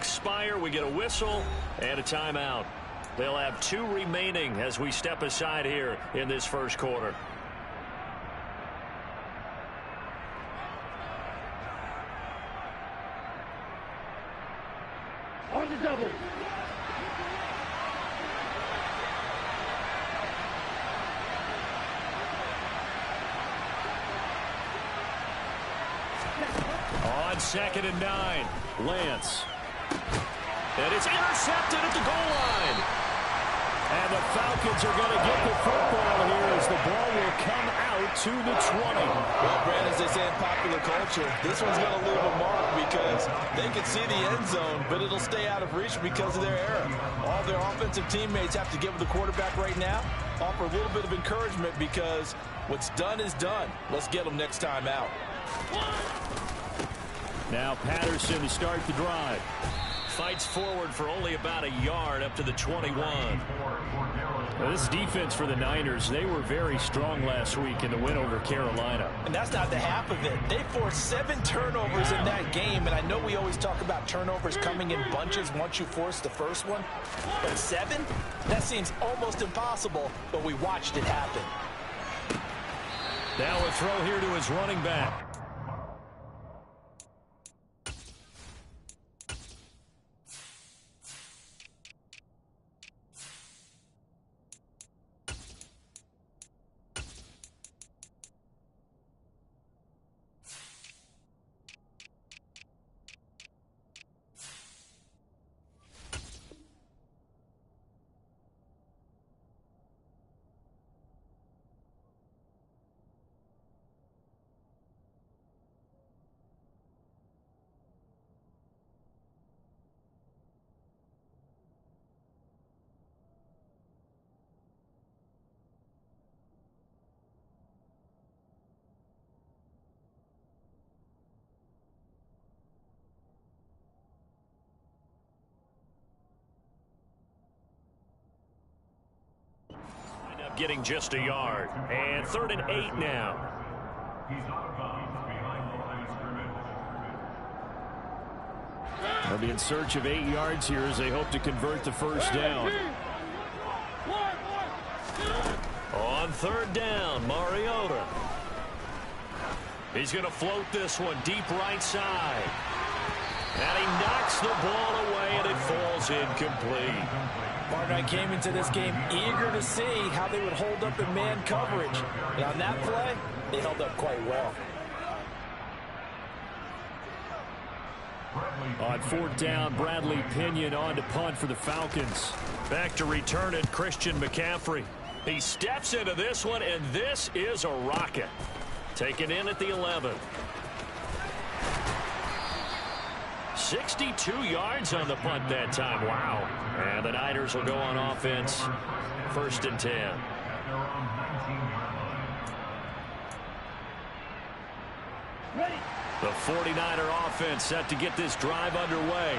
expire. We get a whistle and a timeout. They'll have 2 remaining as we step aside here in this first quarter. On the double. On 2nd and 9, Lance. And it's intercepted at the goal line. And the Falcons are going to get the football here as the ball will come out to the 20. Well, Brandon, as they say in popular culture, this one's going to leave a mark because they can see the end zone, but it'll stay out of reach because of their error. All their offensive teammates have to get with the quarterback right now, offer a little bit of encouragement because what's done is done. Let's get them next time out. Now Patterson to start the drive. Fights forward for only about a yard up to the 21. Now this defense for the Niners, they were very strong last week in the win over Carolina. And that's not the half of it. They forced 7 turnovers in that game, and I know we always talk about turnovers coming in bunches once you force the first one. But 7? That seems almost impossible, but we watched it happen. Now a throw here to his running back. Getting just a yard. And 3rd and 8 now. They'll be in search of 8 yards here as they hope to convert the first down. On 3rd down, Mariota. He's going to float this one deep right side. And he knocks the ball away, and it falls incomplete. Martin, I came into this game eager to see how they would hold up in man coverage. And on that play, they held up quite well. On 4th down, Bradley Pinion on to punt for the Falcons. Back to return it, Christian McCaffrey. He steps into this one, and this is a rocket. Taken in at the 11. 62 yards on the punt that time. Wow. And the Niners will go on offense. 1st and 10. The 49er offense set to get this drive underway.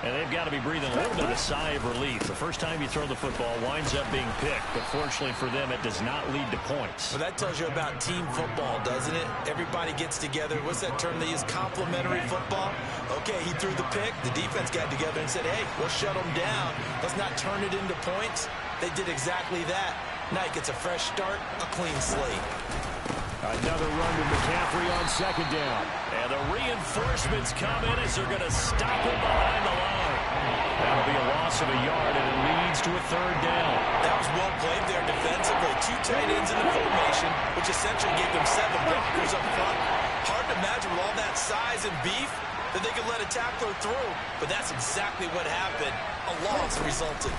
And they've got to be breathing a little bit of a sigh of relief. The first time you throw the football winds up being picked, but fortunately for them, it does not lead to points. Well, that tells you about team football, doesn't it? Everybody gets together. What's that term they use? Complementary football? Okay, he threw the pick. The defense got together and said, hey, we'll shut them down. Let's not turn it into points. They did exactly that. Now he gets a fresh start, a clean slate. Another run to McCaffrey on 2nd down. And the reinforcements come in as they're going to stop him behind the line. That'll be a loss of a yard, and it leads to a 3rd down. That was well played there defensively. 2 tight ends in the formation, which essentially gave them 7 blockers up front. Hard to imagine with all that size and beef that they could let a tackler through. But that's exactly what happened. A loss resulted.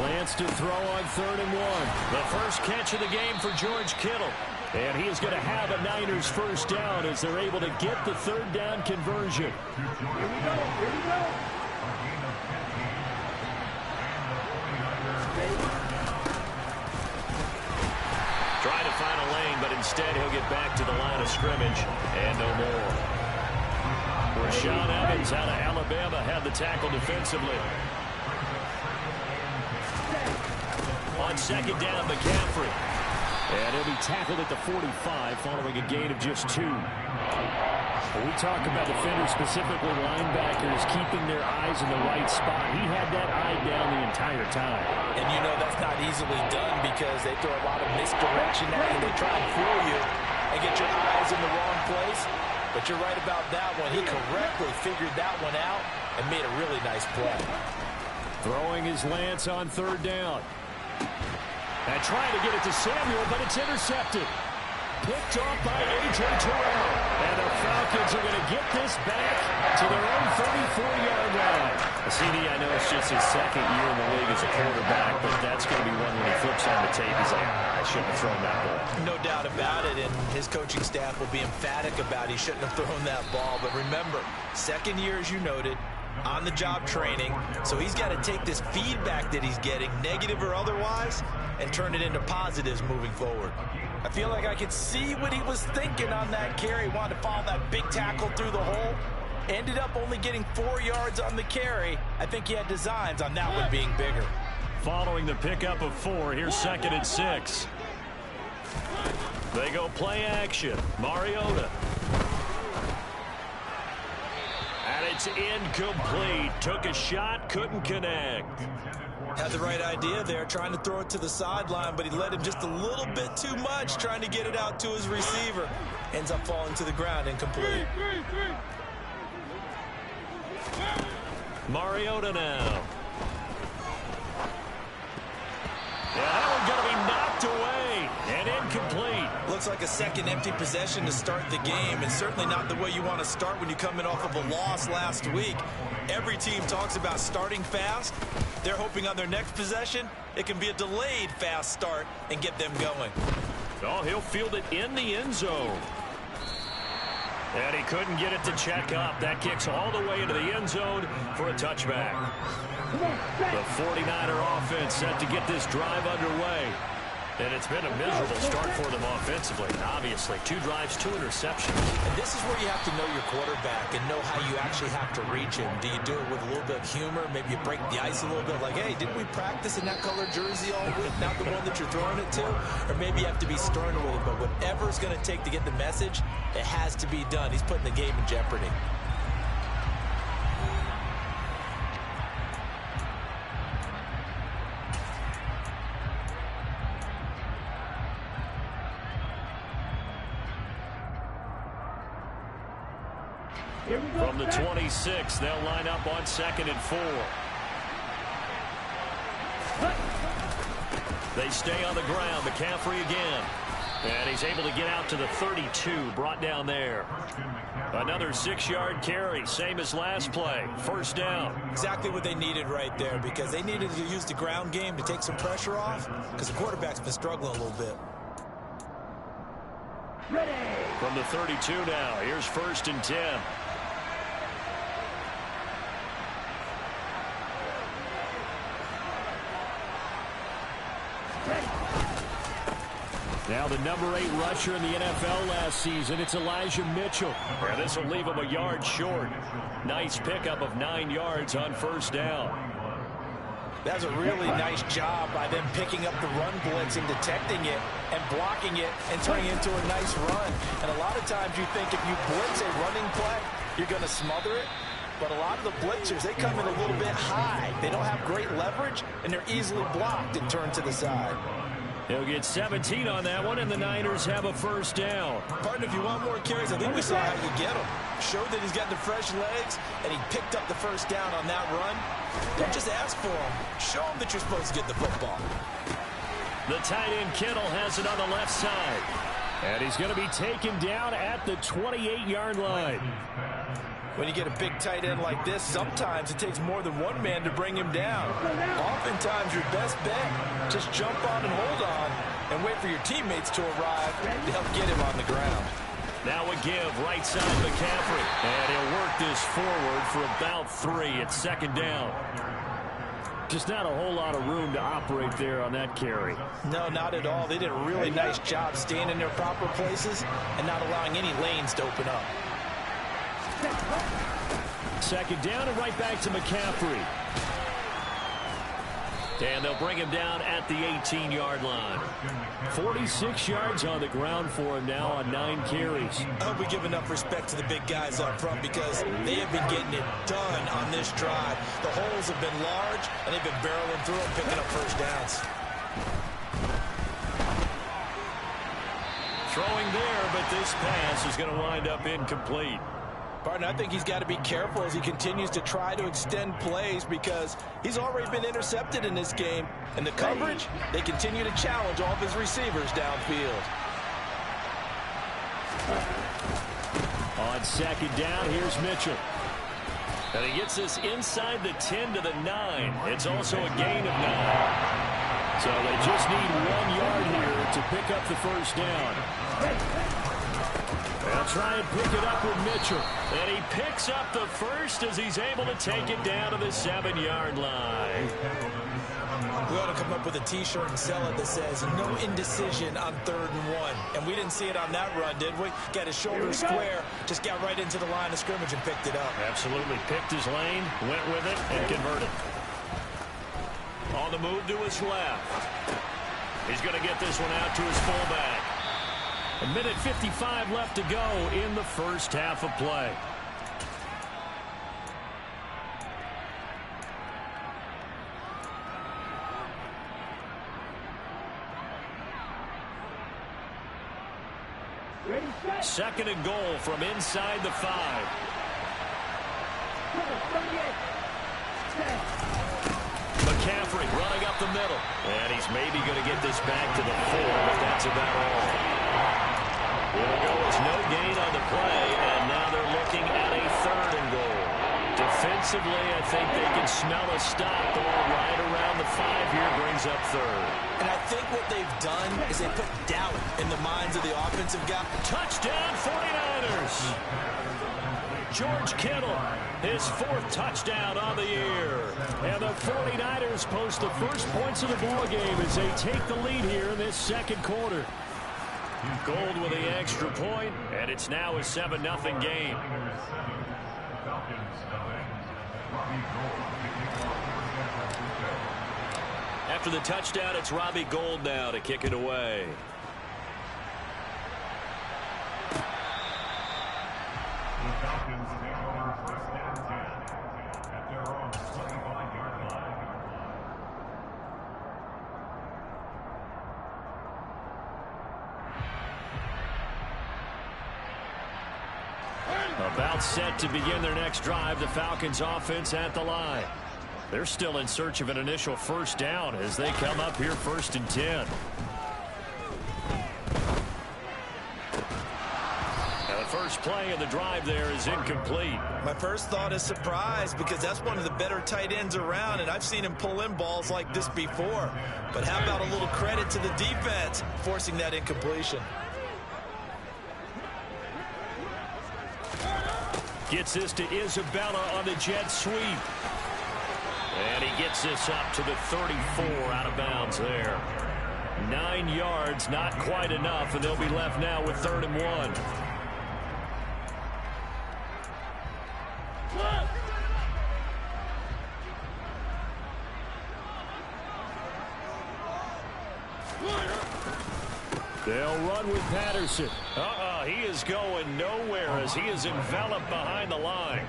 Lance to throw on 3rd and 1. The first catch of the game for George Kittle. And he is going to have a Niners first down as they're able to get the 3rd down conversion. Here we go. Here we go. Trying to find a lane, but instead he'll get back to the line of scrimmage. And no more. Rashaan Evans out of Alabama had the tackle defensively. On 2nd down, McCaffrey. And he'll be tackled at the 45 following a gain of just 2. When we talk about defenders, specifically linebackers, keeping their eyes in the right spot, he had that eye down the entire time. And you know that's not easily done because they throw a lot of misdirection at you. They try and fool you and get your eyes in the wrong place. But you're right about that one. He correctly figured that one out and made a really nice play. Throwing his Lance on third down. And trying to get it to Samuel, but it's intercepted. Picked off by A.J. Terrell. And the Falcons are going to get this back to their own 34-yard line. CD, I know it's just his second year in the league as a quarterback, but that's going to be one when he flips on the tape. He's like, I shouldn't have thrown that ball. No doubt about it, and his coaching staff will be emphatic about he shouldn't have thrown that ball. But remember, second year, as you noted, on-the-job training, so he's got to take this feedback that he's getting, negative or otherwise, and turn it into positives moving forward. I feel like I could see what he was thinking on that carry. Wanted to follow that big tackle through the hole. Ended up only getting 4 yards on the carry. I think he had designs on that one being bigger. Following the pickup of 4, here's 2nd and 6. They go play action. Mariota. And it's incomplete. Took a shot, couldn't connect. Had the right idea there, trying to throw it to the sideline, but he led him just a little bit too much, trying to get it out to his receiver. Ends up falling to the ground, incomplete. Mariota now. Yeah, that one's going to be knocked away and incomplete. Looks like a second empty possession to start the game, and certainly not the way you want to start when you're coming off of a loss last week. Every team talks about starting fast. They're hoping on their next possession, it can be a delayed fast start and get them going. Oh, he'll field it in the end zone. And he couldn't get it to check up. That kicks all the way into the end zone for a touchback. The 49er offense set to get this drive underway. And it's been a miserable start for them offensively. Obviously, 2 drives, 2 interceptions. And this is where you have to know your quarterback and know how you actually have to reach him. Do you do it with a little bit of humor? Maybe you break the ice a little bit like, hey, didn't we practice in that color jersey all week? Not the one that you're throwing it to? Or maybe you have to be stern with it. But whatever it's going to take to get the message, it has to be done. He's putting the game in jeopardy. From the 26, they'll line up on 2nd and 4. They stay on the ground. McCaffrey again. And he's able to get out to the 32, brought down there. Another 6-yard carry, same as last play. First down. Exactly what they needed right there, because they needed to use the ground game to take some pressure off, because the quarterback's been struggling a little bit. From the 32 now, here's 1st and 10. Now the number 8 rusher in the NFL last season, it's Elijah Mitchell. And this will leave him a yard short. Nice pickup of 9 yards on first down. That's a really nice job by them picking up the run blitz and detecting it and blocking it and turning it into a nice run. And a lot of times you think if you blitz a running play, you're going to smother it. But a lot of the blitzers, they come in a little bit high. They don't have great leverage, and they're easily blocked and turned to the side. He'll get 17 on that one, and the Niners have a first down. Partner, if you want more carries, I think we saw how you get them. Showed that he's got the fresh legs, and he picked up the first down on that run. Don't just ask for him. Show him that you're supposed to get the football. The tight end Kittle has it on the left side. And he's going to be taken down at the 28-yard line. When you get a big tight end like this, sometimes it takes more than one man to bring him down. Oftentimes, your best bet, just jump on and hold on and wait for your teammates to arrive to help get him on the ground. Now a give, right side McCaffrey. And he'll work this forward for about 3. It's 2nd down. Just not a whole lot of room to operate there on that carry. No, not at all. They did a really nice job staying in their proper places and not allowing any lanes to open up. 2nd down and right back to McCaffrey. And they'll bring him down at the 18-yard line. 46 yards on the ground for him now on 9 carries. I hope we give enough respect to the big guys up front because they have been getting it done on this drive. The holes have been large, and they've been barreling through them, picking up first downs. Throwing there, but this pass is going to wind up incomplete. Partner, I think he's got to be careful as he continues to try to extend plays because he's already been intercepted in this game. And the coverage, they continue to challenge all of his receivers downfield. On second down, here's Mitchell. And he gets this inside the 10 to the 9. It's also a gain of 9. So they just need 1 yard here to pick up the first down. They'll try and pick it up with Mitchell. And he picks up the first as he's able to take it down to the 7-yard line. We ought to come up with a T-shirt and sell it that says, no indecision on 3rd and 1. And we didn't see it on that run, did we? Got his shoulder square, just got right into the line of scrimmage and picked it up. Absolutely. Picked his lane, went with it, and converted. On the move to his left. He's going to get this one out to his fullback. 1:55 left to go in the first half of play. Second and goal from inside the 5. McCaffrey running up the middle. And he's maybe going to get this back to the 4, but that's about all. Here we go. It's no gain on the play, and now they're looking at a 3rd and goal. Defensively, I think they can smell a stop going right around the 5 here, brings up 3rd. And I think what they've done is they put doubt in the minds of the offensive guy. Touchdown 49ers! George Kittle, his 4th touchdown on the year. And the 49ers post the first points of the ballgame as they take the lead here in this second quarter. Gold with the extra point, and it's now a 7-0 game. After the touchdown, it's Robbie Gould now to kick it away. The Falcons take over first and 10 at their own 25-yard line. About set to begin their next drive, the Falcons offense at the line. They're still in search of an initial first down as they come up here 1st and 10. Now the first play of the drive there is incomplete. My first thought is surprise because that's one of the better tight ends around, and I've seen him pull in balls like this before. But how about a little credit to the defense forcing that incompletion? Gets this to Isabella on the jet sweep. And he gets this up to the 34 out of bounds there. 9 yards, not quite enough, and they'll be left now with 3rd and 1. They'll run with Patterson. He is going nowhere as he is enveloped behind the line.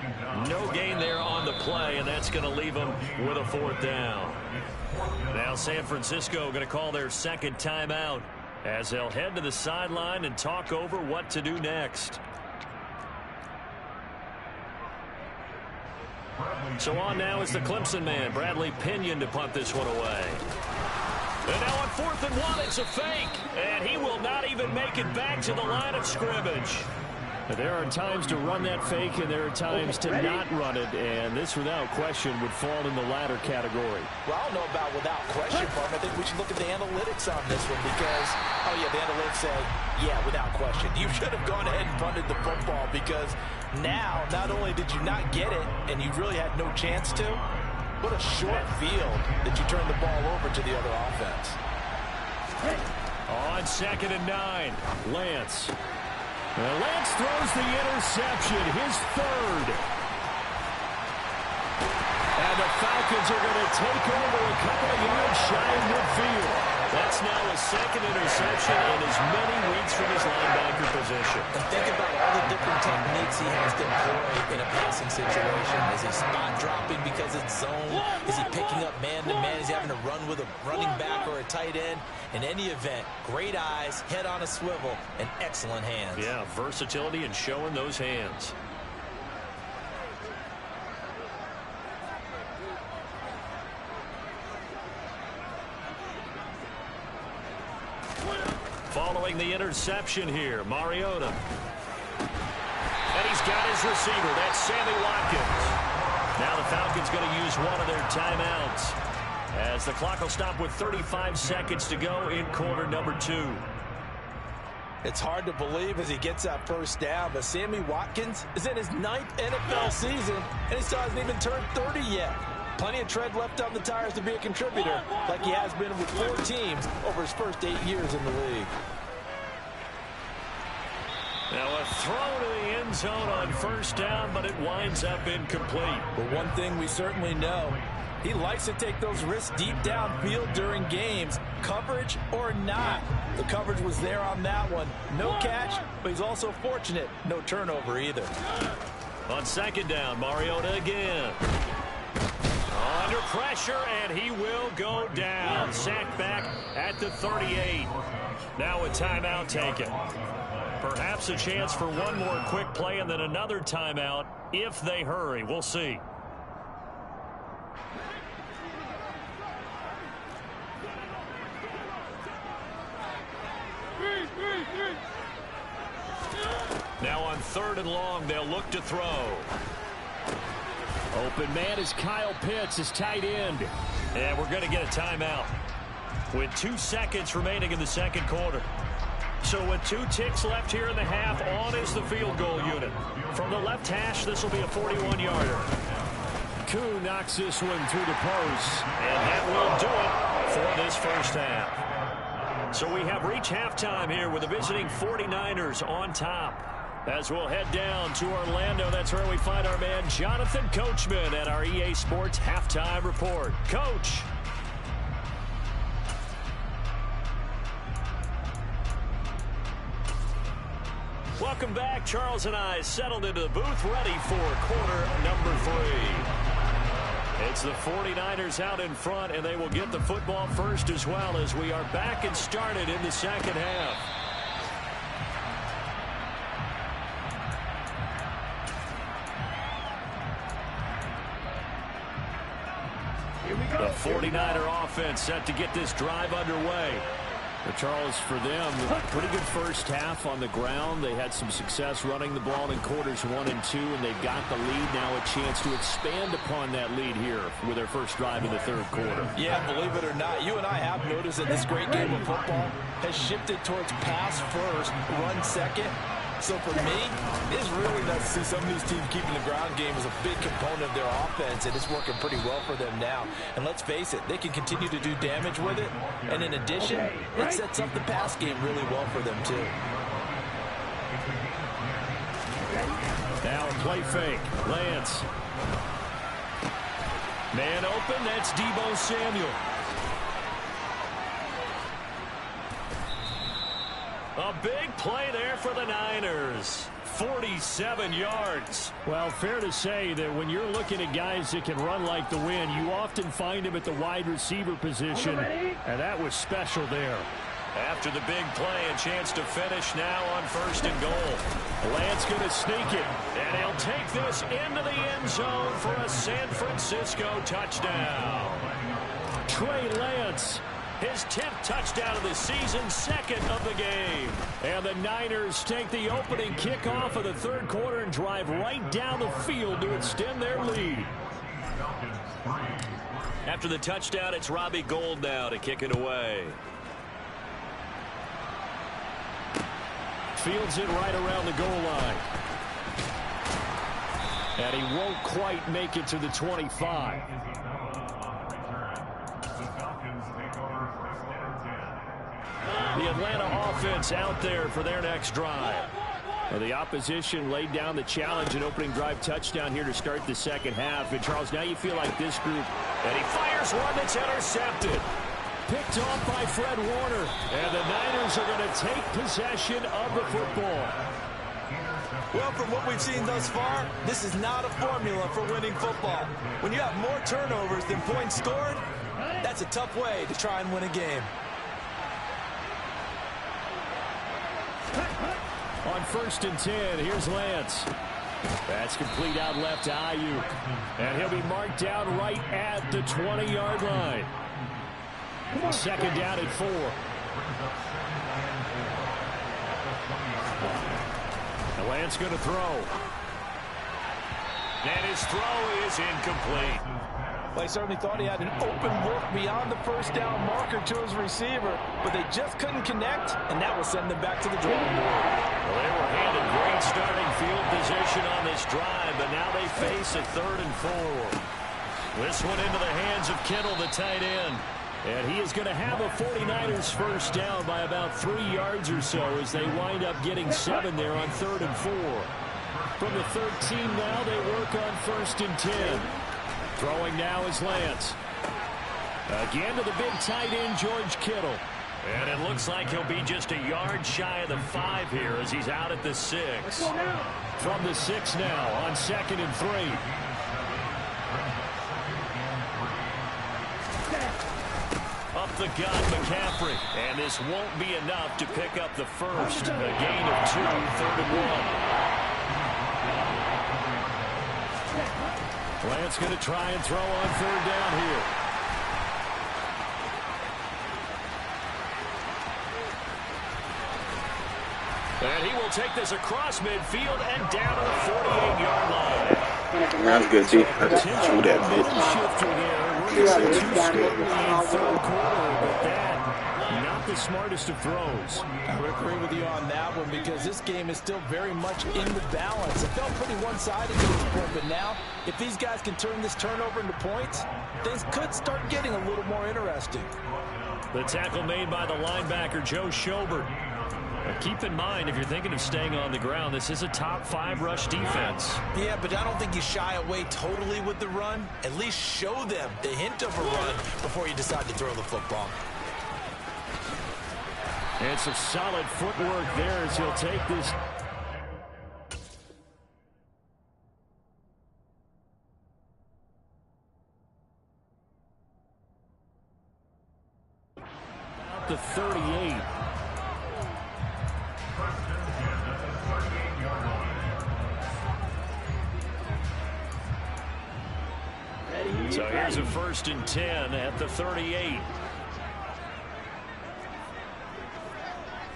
No gain there on the play, and that's going to leave him with a 4th down. Now San Francisco going to call their second timeout as they'll head to the sideline and talk over what to do next. So on now is the Clemson man, Bradley Pinion, to punt this one away. And now on 4th and 1, it's a fake. And he will not even make it back to the line of scrimmage. There are times to run that fake, and there are times to not run it. And this, without question, would fall in the latter category. Well, I don't know about without question, partner. I think we should look at the analytics on this one because, oh, yeah, the analytics say, yeah, without question. You should have gone ahead and punted the football because now, not only did you not get it, and you really had no chance to, what a short field that you turned the ball over to the other offense. On 2nd and 9, Lance. Well, Lance throws the interception, his 3rd. And the Falcons are going to take over a couple of yards shy of midfield. That's now a second interception in as many weeks from his linebacker position. And think about all the different techniques he has to employ in a passing situation. Is he spot dropping because it's zone? Is he picking up man-to-man? Is he having to run with a running back or a tight end? In any event, great eyes, head on a swivel, and excellent hands. Yeah, versatility and showing those hands. Following the interception here, Mariota. And he's got his receiver. That's Sammy Watkins. Now the Falcons going to use one of their timeouts, as the clock will stop with 35 seconds to go in quarter number 2. It's hard to believe as he gets that first down, but Sammy Watkins is in his 9th NFL season, and he still hasn't even turned 30 yet. Plenty of tread left on the tires to be a contributor, like he has been with 4 teams over his first 8 years in the league. Now a throw to the end zone on first down, but it winds up incomplete. But one thing we certainly know, he likes to take those risks deep downfield during games, coverage or not. The coverage was there on that one. No catch, but he's also fortunate. No turnover either. On second down, Mariota again. Under pressure, and he will go down. Sacked back at the 38. Now a timeout taken. Perhaps a chance for one more quick play and then another timeout if they hurry. We'll see. Now on 3rd and long, they'll look to throw. Open man is Kyle Pitts, his tight end. And we're going to get a timeout with 2 seconds remaining in the second quarter. So with 2 ticks left here in the half, on is the field goal unit. From the left hash, this will be a 41-yarder. Koo knocks this one through the post, and that will do it for this first half. So we have reached halftime here with the visiting 49ers on top. As we'll head down to Orlando, that's where we find our man Jonathan Coachman at our EA Sports Halftime Report. Coach. Welcome back. Charles and I settled into the booth, ready for quarter number 3. It's the 49ers out in front, and they will get the football first as well, as we are back and started in the second half. The 49er offense set to get this drive underway. But Charles, for them, pretty good first half on the ground. They had some success running the ball in quarters 1 and 2, and they've got the lead. Now a chance to expand upon that lead here with their first drive in the 3rd quarter. Yeah, believe it or not, you and I have noticed that this great game of football has shifted towards pass first, run second. So for me, it's really nice to see some of these teams keeping the ground game as a big component of their offense, and it's working pretty well for them now. And let's face it, they can continue to do damage with it. And in addition, it sets up the pass game really well for them too. Now a play fake. Lance. Man open, that's Deebo Samuel. A big play there for the Niners. 47 yards. Well, fair to say that when you're looking at guys that can run like the wind, you often find them at the wide receiver position, and that was special there. After the big play, a chance to finish now on 1st and goal. Lance going to sneak it, and he'll take this into the end zone for a San Francisco touchdown. Trey Lance, his 10th touchdown of the season, 2nd of the game. And the Niners take the opening kickoff of the 3rd quarter and drive right down the field to extend their lead. After the touchdown, it's Robbie Gould now to kick it away. Fields it right around the goal line. And he won't quite make it to the 25. The Atlanta offense out there for their next drive. Well, the opposition laid down the challenge, an opening drive touchdown here to start the second half. And, Charles, now you feel like this group, and he fires one that's intercepted. Picked off by Fred Warner, and the Niners are going to take possession of the football. Well, from what we've seen thus far, this is not a formula for winning football. When you have more turnovers than points scored, that's a tough way to try and win a game. On 1st and 10, here's Lance. That's complete out left to Ayuk. And he'll be marked down right at the 20-yard line. Second down at 4. And Lance going to throw. And his throw is incomplete. Well, he certainly thought he had an open look beyond the first down marker to his receiver, but they just couldn't connect, and that will send them back to the drawing board. Well, they were handed great starting field position on this drive, but now they face a 3rd and 4. This one into the hands of Kittle, the tight end. And he is going to have a 49ers first down by about 3 yards or so as they wind up getting 7 there on 3rd and 4. From the 13 now, they work on 1st and 10. Throwing now is Lance. Again to the big tight end, George Kittle. And it looks like he'll be just a yard shy of the 5 here as he's out at the 6. From the 6 now on 2nd and 3. Up the gut, McCaffrey. And this won't be enough to pick up the first. A gain of 2, 3rd and 1. Lance going to try and throw on 3rd down here. And he will take this across midfield and down to the 48-yard line. That's good, D. I just threw that bitch. Shifter there. We're going to see 2 scoring in 3rd quarter, but that not the smartest of throws. I would agree with you on that one because this game is still very much in the balance. It felt pretty one-sided to this point, but now if these guys can turn this turnover into points, things could start getting a little more interesting. The tackle made by the linebacker, Joe Schobert. Keep in mind, if you're thinking of staying on the ground, this is a top 5 rush defense. Yeah, but I don't think you shy away totally with the run. At least show them the hint of a run before you decide to throw the football. And some solid footwork there as he'll take this. The 38. So here's a 1st and 10 at the 38.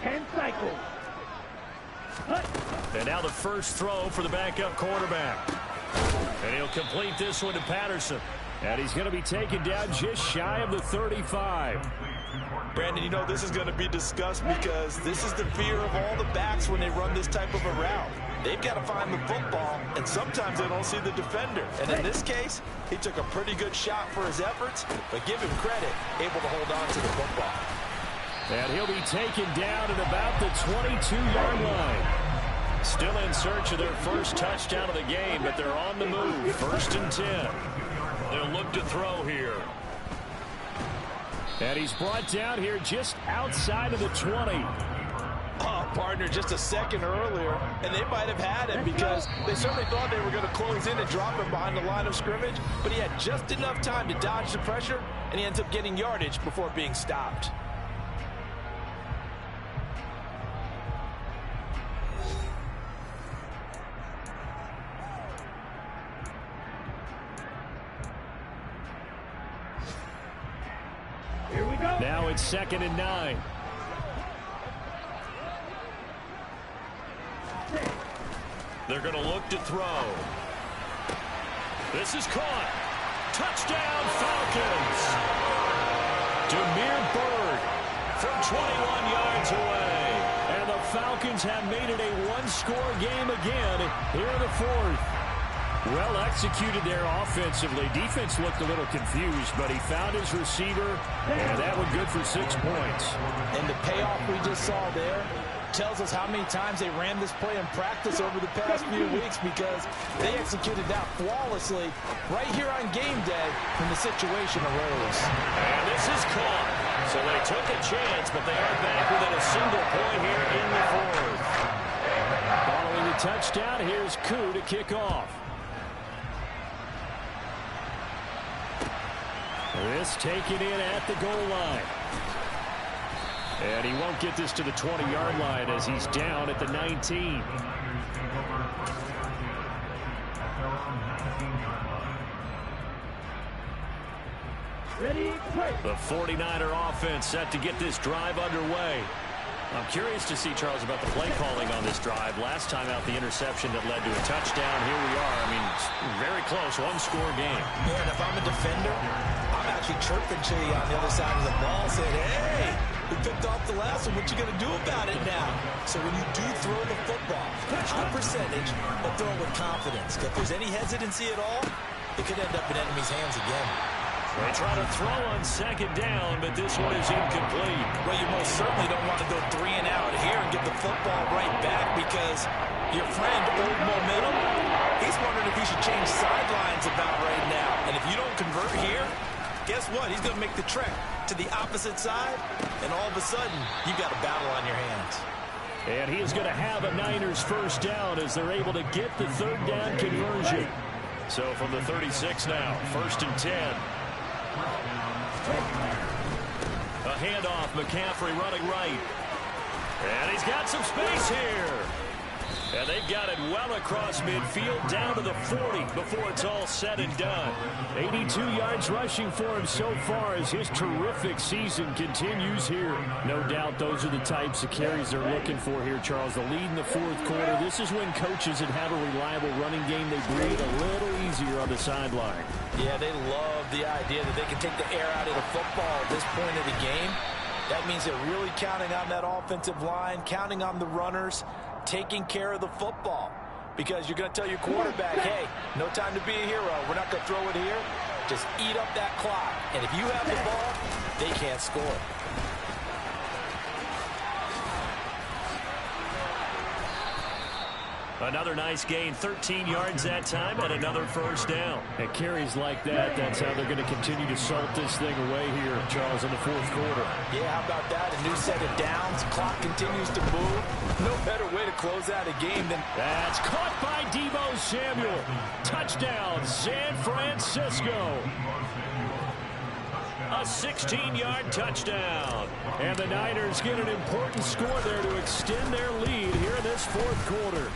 10 cycles. And now the first throw for the backup quarterback. And he'll complete this one to Patterson. And he's going to be taken down just shy of the 35. Brandon, you know this is going to be discussed because this is the fear of all the backs when they run this type of a route. They've got to find the football, and sometimes they don't see the defender. And in this case, he took a pretty good shot for his efforts, but give him credit, able to hold on to the football. And he'll be taken down at about the 22-yard line. Still in search of their first touchdown of the game, but they're on the move. 1st and 10. They'll look to throw here. And he's brought down here just outside of the 20. Oh, partner, just a second earlier, and they might have had him because they certainly thought they were going to close in and drop him behind the line of scrimmage, but he had just enough time to dodge the pressure, and he ends up getting yardage before being stopped. Here we go. Now it's 2nd and 9. They're going to look to throw. This is caught. Touchdown, Falcons. Demir Bird from 21 yards away. And the Falcons have made it a one-score game again here in the 4th. Well executed there offensively. Defense looked a little confused, but he found his receiver, and that one good for 6 points. And the payoff we just saw there, tells us how many times they ran this play in practice over the past few weeks, because they executed that flawlessly right here on game day when the situation arose. And this is caught. So they took a chance, but they are back within a single point here in the fourth. Following the touchdown, here's Koo to kick off. This taken in at the goal line. And he won't get this to the 20-yard line as he's down at the 19. Ready, play. The 49er offense set to get this drive underway. I'm curious to see, Charles, about the play calling on this drive. Last time out, the interception that led to a touchdown. Here we are. I mean, very close, one-score game. Yeah, and if I'm a defender, I'm actually chirping to you on the other side of the ball, saying, hey, we picked off the last one. What you going to do about it now? So when you do throw the football, high percentage, but throw it with confidence. If there's any hesitancy at all, it could end up in enemy's hands again. They try to throw on second down, but this one is incomplete. Well, you most certainly don't want to go 3 and out here and get the football right back, because your friend, Old Momentum, he's wondering if he should change sidelines about right now. And if you don't convert here, guess what? He's going to make the trek to the opposite side, and all of a sudden, you've got a battle on your hands. And he is going to have a Niners first down as they're able to get the third down conversion. So from the 36 now, 1st and 10. A handoff, McCaffrey running right. And he's got some space here. And they've got it well across midfield down to the 40 before it's all said and done. 82 yards rushing for him so far as his terrific season continues here. No doubt those are the types of carries they're looking for here, Charles. The lead in the fourth quarter. This is when coaches that have a reliable running game, they breathe a little easier on the sideline. Yeah, they love the idea that they can take the air out of the football at this point of the game. That means they're really counting on that offensive line, counting on the runners, taking care of the football. Because you're going to tell your quarterback, hey, no time to be a hero. We're not going to throw it here. Just eat up that clock. And if you have the ball, they can't score. Another nice gain, 13 yards that time, and another first down. And carries like that, that's how they're going to continue to salt this thing away here, Charles, in the fourth quarter. Yeah, how about that? A new set of downs. Clock continues to move. No better way to close out a game than... That's caught by Deebo Samuel. Touchdown, San Francisco. A 16-yard touchdown. And the Niners get an important score there to extend their lead here in this fourth quarter.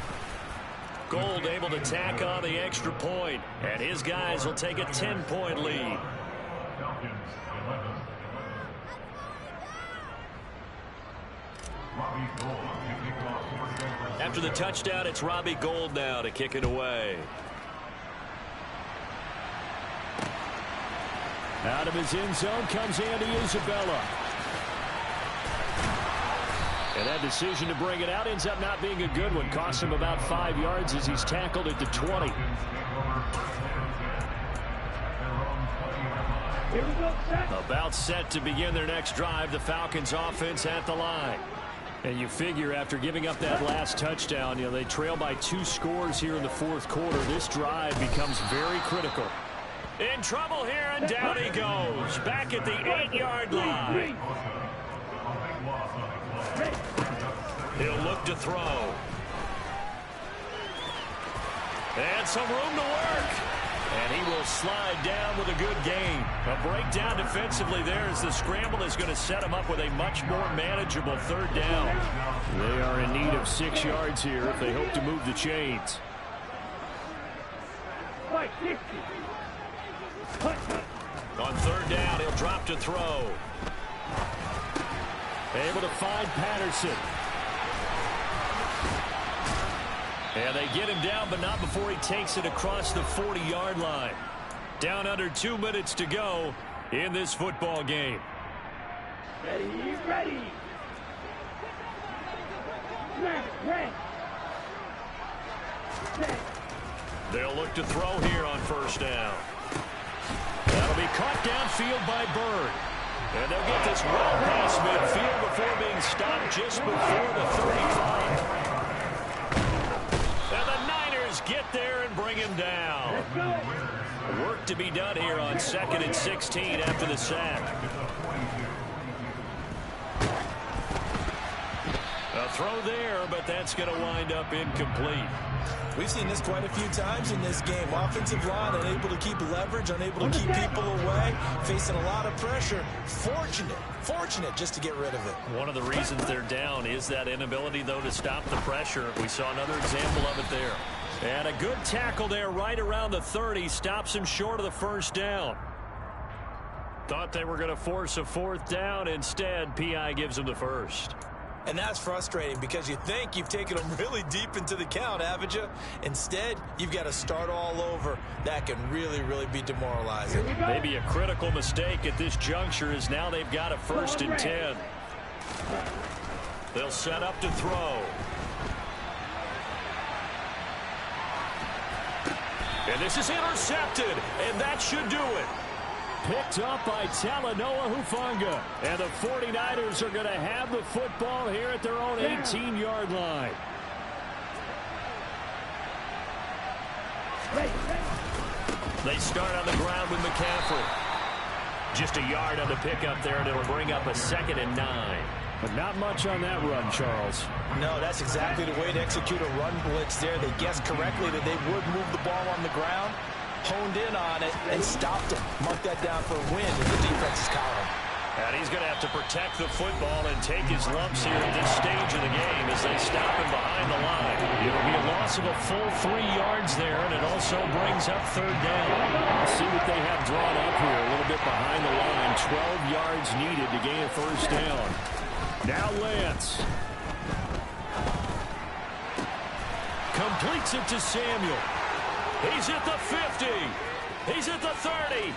Gold able to tack on the extra point, and his guys will take a 10-point lead. After the touchdown, it's Robbie Gould now to kick it away. Out of his end zone comes Andy Isabella. And that decision to bring it out ends up not being a good one. Cost him about 5 yards as he's tackled at the 20. Here we go, set. About set to begin their next drive. The Falcons offense at the line. And you figure after giving up that last touchdown, you know, they trail by 2 scores here in the fourth quarter. This drive becomes very critical. In trouble here, and down he goes. Back at the 8-yard line. He'll look to throw. And some room to work. And he will slide down with a good gain. A breakdown defensively there as the scramble is going to set him up with a much more manageable third down. They are in need of 6 yards here if they hope to move the chains. On third down, he'll drop to throw. Able to find Patterson. And they get him down, but not before he takes it across the 40-yard line. Down under 2 minutes to go in this football game. Ready, ready. Ready. They'll look to throw here on first down. That'll be caught downfield by Bird. And they'll get this well past midfield before being stopped just before the 35. And the Niners get there and bring him down. Work to be done here on 2nd and 16 after the sack. A throw there, but that's going to wind up incomplete. We've seen this quite a few times in this game. Offensive line unable to keep leverage, unable to keep people away, facing a lot of pressure. Fortunate just to get rid of it. One of the reasons they're down is that inability, though, to stop the pressure. We saw another example of it there. And a good tackle there right around the 30. Stops him short of the first down. Thought they were going to force a 4th down. Instead, P.I. gives them the first. And that's frustrating because you think you've taken them really deep into the count, haven't you? Instead, you've got to start all over. That can really, really be demoralizing. Maybe a critical mistake at this juncture is now they've got a 1st and 10. They'll set up to throw. And this is intercepted, and that should do it. Picked up by Talanoa Hufanga. And the 49ers are going to have the football here at their own 18-yard line. They start on the ground with McCaffrey. Just a yard on the pickup there, and it'll bring up a 2nd and 9. But not much on that run, Charles. No, that's exactly the way to execute a run blitz there. They guessed correctly that they would move the ball on the ground, honed in on it, and stopped him. Mark that down for a win in the defense's column. And he's going to have to protect the football and take his lumps here at this stage of the game as they stop him behind the line. It'll be a loss of a full 3 yards there, and it also brings up 3rd down. Let's see what they have drawn up here a little bit behind the line. 12 yards needed to gain a 1st down. Now Lance. Completes it to Samuel. He's at the 50. He's at the 30.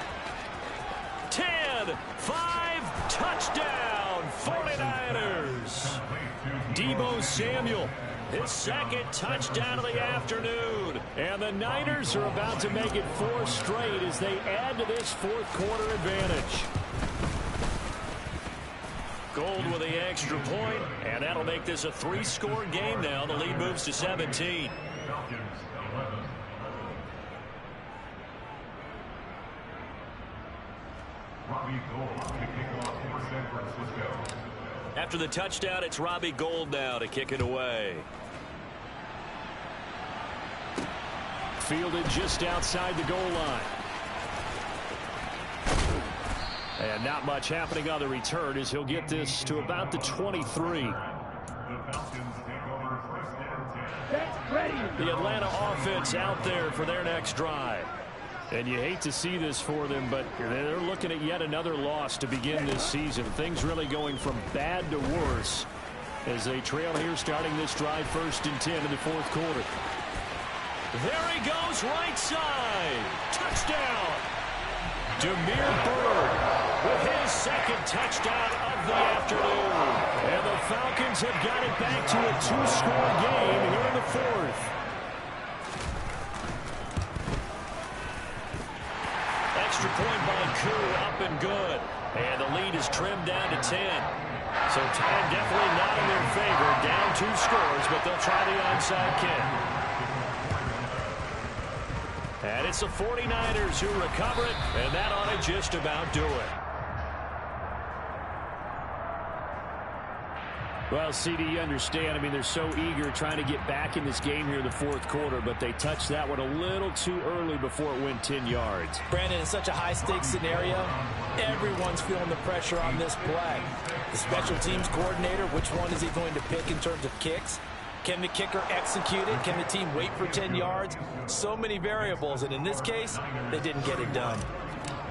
10, 5, touchdown, 49ers. Deebo Samuel, his 2nd touchdown of the afternoon. And the Niners are about to make it 4 straight as they add to this 4th quarter advantage. Gold with the extra point, and that'll make this a 3-score game now. The lead moves to 17. After the touchdown, it's Robbie Gould now to kick it away. Fielded just outside the goal line. And not much happening on the return as he'll get this to about the 23. The Atlanta offense out there for their next drive. And you hate to see this for them, but they're looking at yet another loss to begin this season. Things really going from bad to worse as they trail here starting this drive 1st and 10 in the 4th quarter. There he goes, right side. Touchdown. Demir Bird with his 2nd touchdown of the afternoon. And the Falcons have got it back to a 2-score game here in the 4th. Extra point by Koo, up and good. And the lead is trimmed down to 10. So time definitely not in their favor. Down 2 scores, but they'll try the onside kick. And it's the 49ers who recover it, and that ought to just about do it. Well, CD, you understand. I mean, they're so eager trying to get back in this game here in the 4th quarter, but they touched that one a little too early before it went 10 yards. Brandon, in such a high-stakes scenario, everyone's feeling the pressure on this play. The special teams coordinator, which one is he going to pick in terms of kicks? Can the kicker execute it? Can the team wait for 10 yards? So many variables, and in this case, they didn't get it done.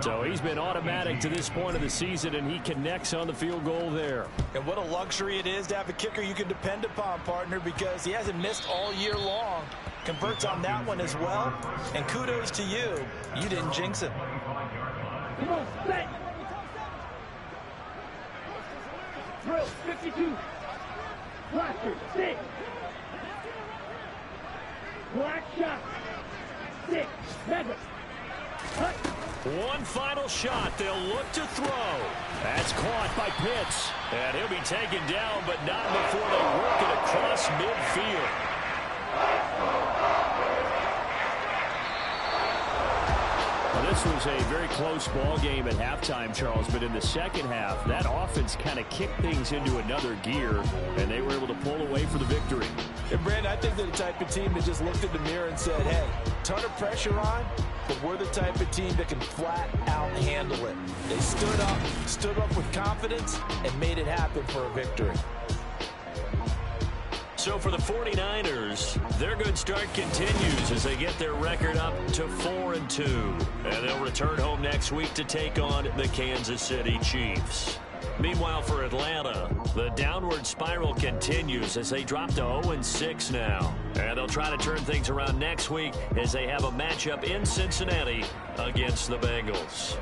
So he's been automatic to this point of the season, and he connects on the field goal there. And what a luxury it is to have a kicker you can depend upon, partner, because he hasn't missed all year long. Converts on that one as well. And kudos to you. You didn't jinx him. Come on, set. Drill 52. Blaster 6. Black shot 6. Mega. Cut. One final shot. They'll look to throw. That's caught by Pitts. And he'll be taken down, but not before they work it across midfield. Well, this was a very close ball game at halftime, Charles, but in the second half, that offense kind of kicked things into another gear, and they were able to pull away for the victory. And, Brandon, I think they're the type of team that just looked in the mirror and said, hey, ton of pressure on, but we're the type of team that can flat out handle it. They stood up with confidence, and made it happen for a victory. So for the 49ers, their good start continues as they get their record up to 4-2. And they'll return home next week to take on the Kansas City Chiefs. Meanwhile, for Atlanta, the downward spiral continues as they drop to 0-6 now. And they'll try to turn things around next week as they have a matchup in Cincinnati against the Bengals.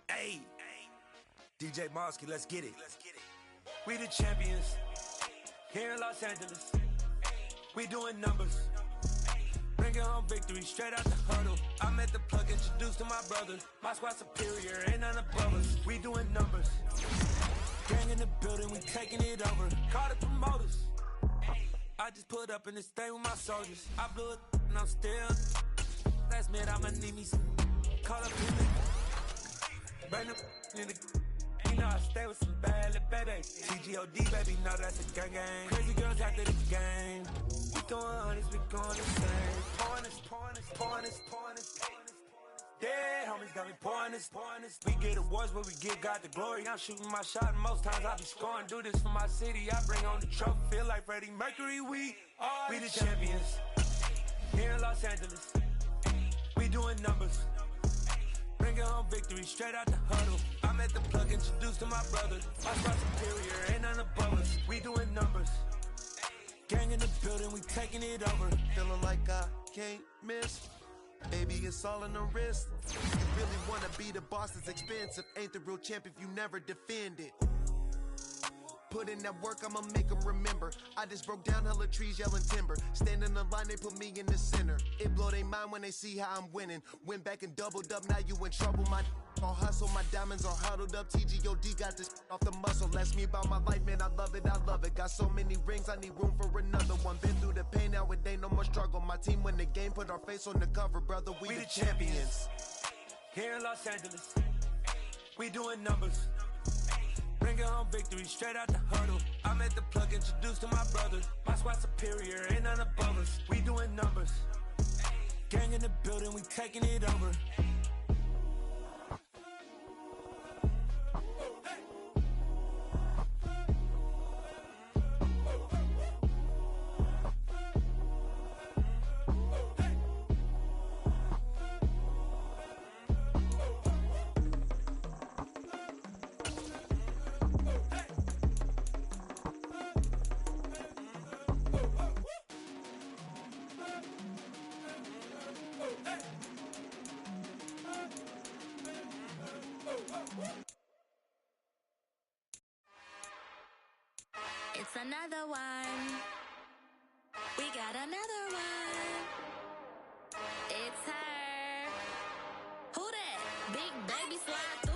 Hey, DJ Mosky, let's get it. We the champions here in Los Angeles. We doing numbers. Bringing home victory straight out the huddle. I'm at the plug, introduced to my brother. My squad superior, ain't none above us. We doing numbers. Gang in the building, we taking it over. Call the promoters. I just put up in this thing with my soldiers. I blew it and I'm still. Last minute, I'ma need me some. Call up in the. Burn up in the. You know I stay with some bad little baby. TGOD, baby, know that's a gang gang. Crazy girls after the game. We going honest, we going the same. Pouring this. Yeah, homies got me pouring this. We get awards, but we give God the glory. I'm shooting my shot, and most times I be scoring. Do this for my city, I bring on the trophy. Feel like Freddie Mercury, we the champions. Here in Los Angeles, we doing numbers. Bringing home victory straight out the huddle. I'm at the plug, introduced to my brother. My squad superior, ain't none above us. We doing numbers. Gang in the building, we taking it over. Feeling like I can't miss. Baby, it's all in the wrist. You really wanna be the boss, it's expensive. Ain't the real champ if you never defend it. Put in that work, I'ma make them remember. I just broke down hella trees, yelling timber. Stand in the line, they put me in the center. It blow they mind when they see how I'm winning. Went back and doubled up, now you in trouble. My all hustle, my diamonds are huddled up. TGOD got this off the muscle. Ask me about my life, man, I love it. Got so many rings, I need room for another one. Been through the pain, now it ain't no more struggle. My team win the game, put our face on the cover, brother. We the champions. Here in Los Angeles, we doing numbers. Bringing home victory straight out the huddle. I'm at the plug, introduced to my brother. My squad superior, ain't none above us. We doing numbers. Gang in the building, we taking it over. It's another one. We got another one. It's her. Who that? Big baby slide through.